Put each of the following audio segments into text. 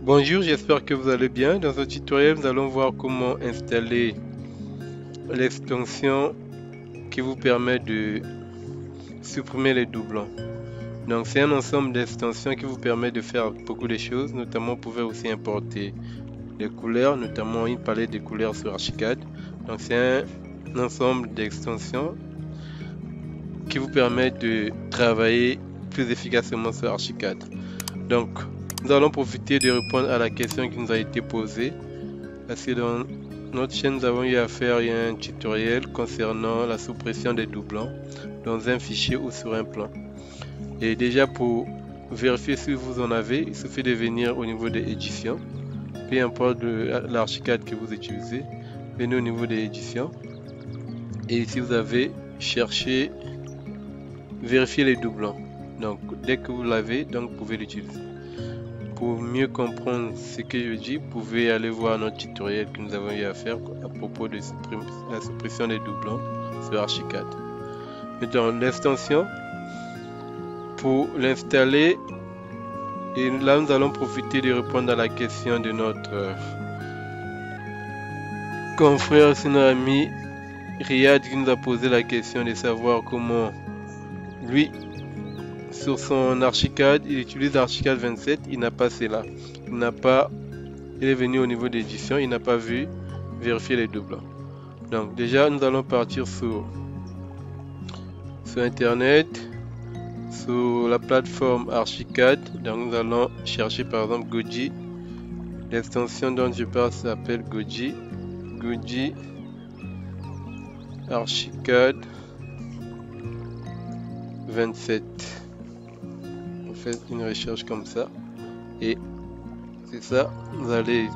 Bonjour, j'espère que vous allez bien. Dans ce tutoriel, nous allons voir comment installer l'extension qui vous permet de supprimer les doublons. Donc, c'est un ensemble d'extensions qui vous permet de faire beaucoup de choses. Notamment, vous pouvez aussi importer des couleurs, notamment une palette de couleurs sur Archicad. Donc, c'est un ensemble d'extensions qui vous permet de travailler plus efficacement sur Archicad. Donc, nous allons profiter de répondre à la question qui nous a été posée. Parce que dans notre chaîne, nous avons eu à faire un tutoriel concernant la suppression des doublons dans un fichier ou sur un plan. Et déjà, pour vérifier si vous en avez, il suffit de venir au niveau des éditions. Peu importe l'archicad que vous utilisez, venez au niveau des éditions. Et ici, vous avez cherché, vérifier les doublons. Donc, dès que vous l'avez, donc vous pouvez l'utiliser. Pour mieux comprendre ce que je dis, vous pouvez aller voir notre tutoriel que nous avons eu à faire à propos de la suppression des doublons sur Archicad. Dans l'extension, pour l'installer, et là nous allons profiter de répondre à la question de notre confrère, sinon ami Riyad, qui nous a posé la question de savoir comment lui, sur son Archicad, il utilise Archicad 27, il n'a pas cela. Il est venu au niveau d'édition, il n'a pas vu vérifier les doublons. Donc déjà, nous allons partir sur Internet, sur la plateforme Archicad. Donc nous allons chercher par exemple Goji. L'extension dont je parle s'appelle Goji. Goji Archicad 27. On fait une recherche comme ça. Et c'est ça, vous allez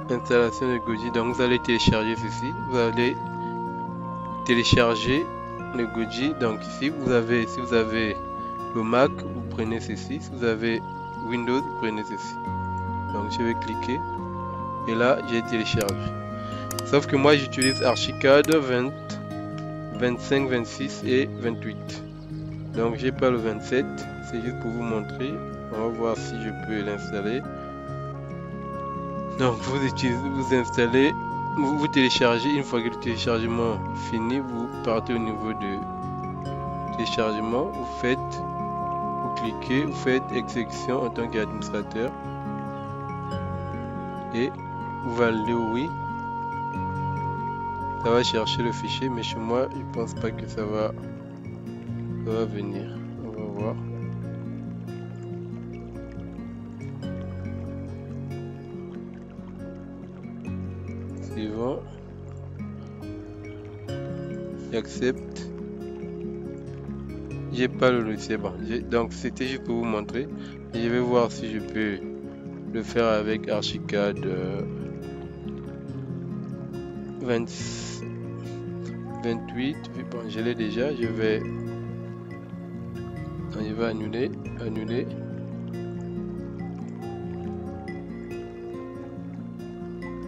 installation de Goji. Donc vous allez télécharger ceci. Vous allez télécharger le Goji. Donc ici si vous avez le Mac, vous prenez ceci. Si vous avez Windows, vous prenez ceci. Donc je vais cliquer et là j'ai téléchargé. Sauf que moi j'utilise Archicad 20, 25, 26 et 28. Donc j'ai pas le 27. C'est juste pour vous montrer. On va voir si je peux l'installer. Donc vous installez, vous téléchargez. Une fois que le téléchargement fini, vous partez au niveau de téléchargement. Vous cliquez, vous faites exécution en tant qu'administrateur et vous validez oui. Ça va chercher le fichier, mais chez moi je pense pas que ça va venir. On va voir. Suivant. J'accepte. J'ai pas le logiciel. Bon, donc c'était juste pour vous montrer. Et je vais voir si je peux le faire avec Archicad 28. Bon, je l'ai déjà. Je vais annuler.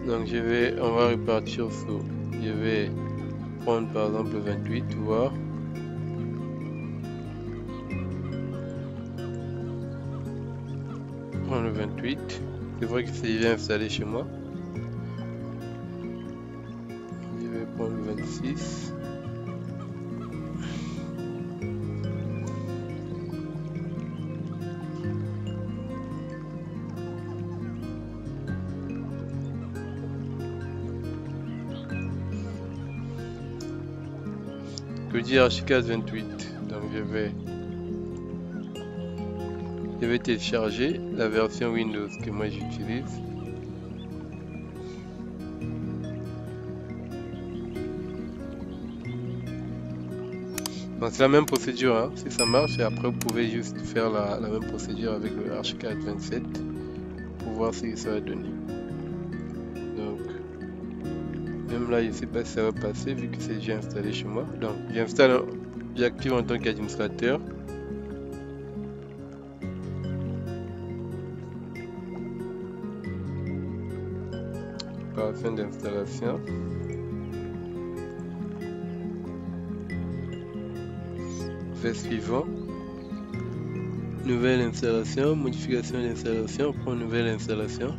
Donc on va repartir sur, je vais prendre par exemple le 28, voir. Prendre le 28, c'est vrai que c'est déjà installé chez moi. Je vais prendre le 26. Goji Archicad 28. Donc je vais télécharger la version Windows que moi j'utilise. Donc c'est la même procédure, hein. Si ça marche, et après vous pouvez juste faire la même procédure avec le Archicad 27 pour voir si ça va donner. Donc même là je sais pas si ça va passer vu que c'est déjà installé chez moi. Donc j'active en tant qu'administrateur. Par fin d'installation. Fait suivant. Nouvelle installation, modification d'installation, prends nouvelle installation.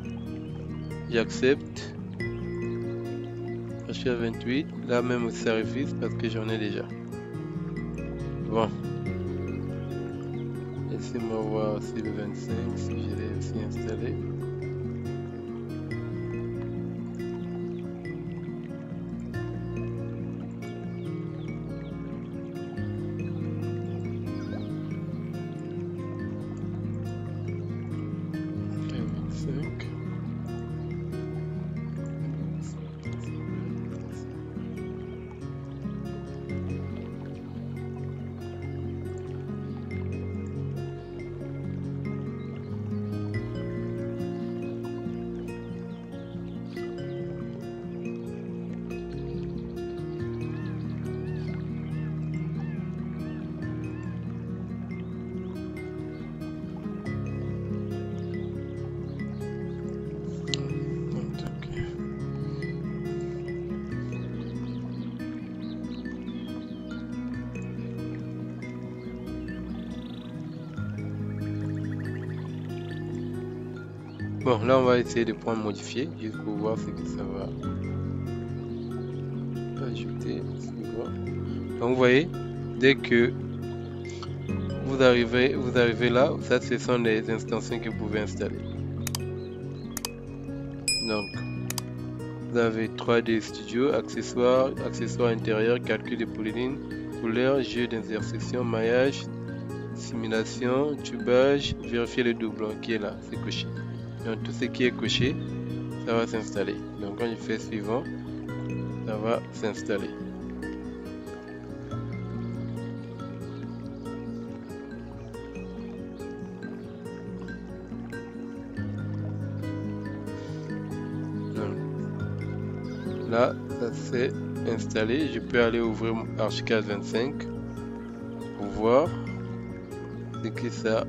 J'accepte. Je suis à 28, là même ça refuse parce que j'en ai déjà. Bon. Laissez-moi voir si le 25, si je l'ai aussi installé. Bon, là on va essayer de prendre modifier juste pour voir ce que ça va ajouter. Donc vous voyez, dès que vous arrivez là, ça ce sont les extensions que vous pouvez installer. Donc vous avez 3D Studio, accessoires intérieurs, calcul de polyline, couleur, jeu d'insertion, maillage, simulation, tubage, vérifier le doublon qui est là, c'est coché. Donc tout ce qui est coché, ça va s'installer. Donc quand je fais suivant, ça va s'installer. Là, ça s'est installé. Je peux aller ouvrir Archicad 25 pour voir ce que ça.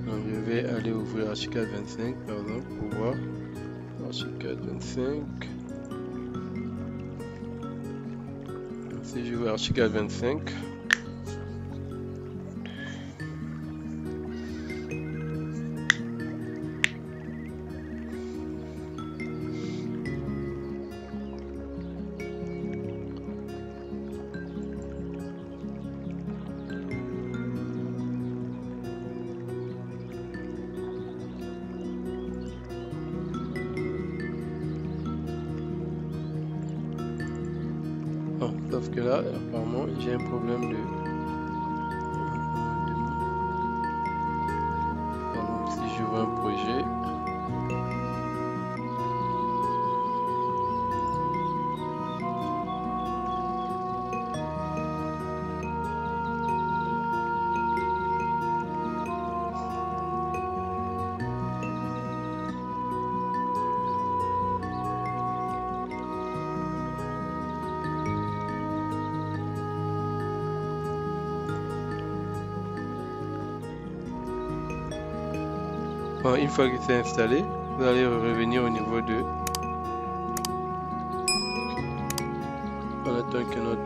Donc, je vais aller ouvrir Archicad 25 par exemple pour voir Archicad 25. Si je ouvre Archicad 25. Sauf que là, apparemment, j'ai un problème de... Par exemple, si je veux un projet... Bon, une fois que c'est installé, vous allez revenir au niveau de... On attend que notre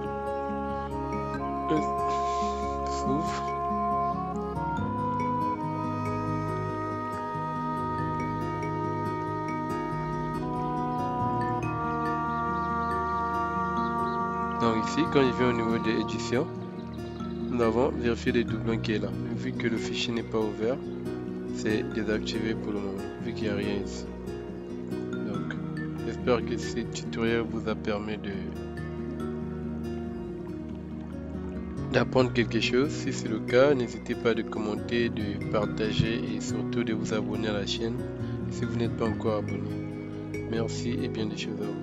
s'ouvre. Donc ici, quand il vient au niveau de édition, nous avons vérifié les doublons qui est là. Vu que le fichier n'est pas ouvert, c'est désactivé pour le moment, vu qu'il n'y a rien ici. Donc, j'espère que ce tutoriel vous a permis d'apprendre quelque chose. Si c'est le cas, n'hésitez pas de commenter, de partager et surtout de vous abonner à la chaîne si vous n'êtes pas encore abonné. Merci et bien des choses à vous.